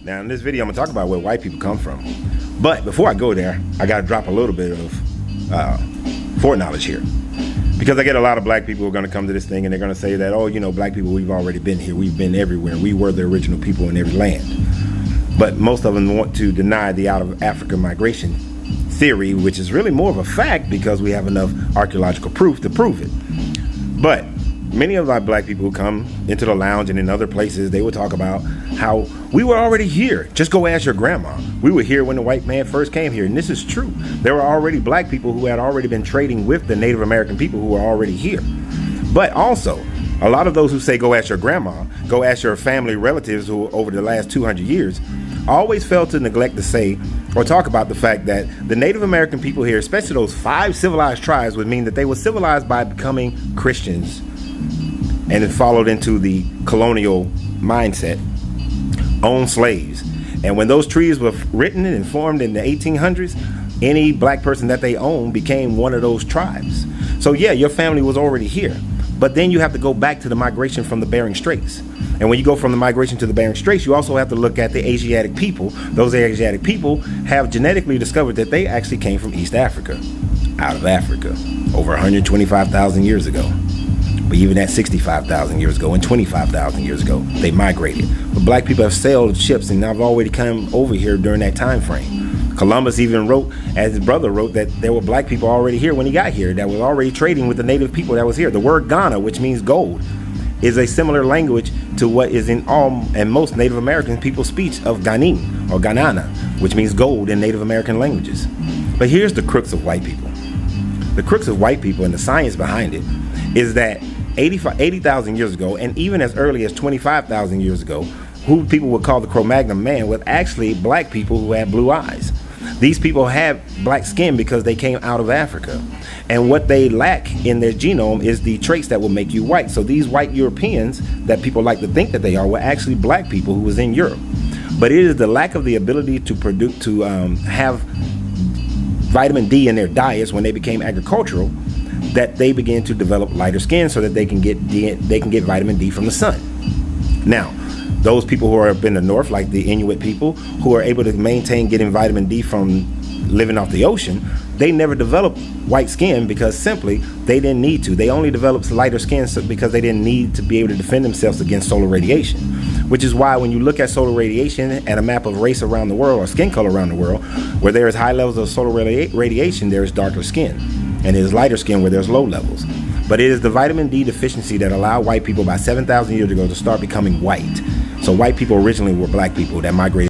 Now in this video, I'm gonna talk about where white people come from. But before I go there, I gotta drop a little bit of foreknowledge here. Because I get a lot of black people who are gonna come to this thing and they're gonna say that, oh, you know, black people, we've already been here. We've been everywhere. We were the original people in every land. But most of them want to deny the out of Africa migration theory, which is really more of a fact because we have enough archaeological proof to prove it. But many of our black people who come into the lounge and in other places, they will talk about how we were already here. Just go ask your grandma. We were here when the white man first came here. And this is true. There were already black people who had already been trading with the Native American people who were already here. But also, a lot of those who say go ask your grandma, go ask your family relatives who over the last 200 years, always fail to neglect to say or talk about the fact that the Native American people here, especially those 5 civilized tribes, would mean that they were civilized by becoming Christians and it followed into the colonial mindset, owned slaves. And when those treaties were written and formed in the 1800s, any black person that they owned became one of those tribes. So yeah, your family was already here. But then you have to go back to the migration from the Bering Straits. And when you go from the migration to the Bering Straits, you also have to look at the Asiatic people. Those Asiatic people have genetically discovered that they actually came from East Africa, out of Africa, over 125,000 years ago. But even at 65,000 years ago and 25,000 years ago, they migrated. But black people have sailed ships and have already come over here during that time frame. Columbus even wrote, as his brother wrote, that there were black people already here when he got here that was already trading with the native people that was here. The word Ghana, which means gold, is a similar language to what is in all and most Native American people's speech of Ghanim or Ghanana, which means gold in Native American languages. But here's the crux of white people. The crux of white people and the science behind it is that 80,000 years ago, and even as early as 25,000 years ago, who people would call the Cro-Magnon man were actually black people who had blue eyes. These people have black skin because they came out of Africa. And what they lack in their genome is the traits that will make you white. So these white Europeans that people like to think that they are were actually black people who was in Europe. But it is the lack of the ability to produce, have vitamin D in their diets when they became agricultural, that they began to develop lighter skin so that they can get vitamin D from the sun. Now, those people who are up in the north, like the Inuit people, who are able to maintain getting vitamin D from living off the ocean, they never developed white skin because simply they didn't need to. They only developed lighter skin because they didn't need to be able to defend themselves against solar radiation. Which is why when you look at solar radiation and a map of race around the world or skin color around the world, where there is high levels of solar radiation, there is darker skin. And it is lighter skin where there's low levels. But it is the vitamin D deficiency that allowed white people by 7,000 years ago to start becoming white. So white people originally were black people that migrated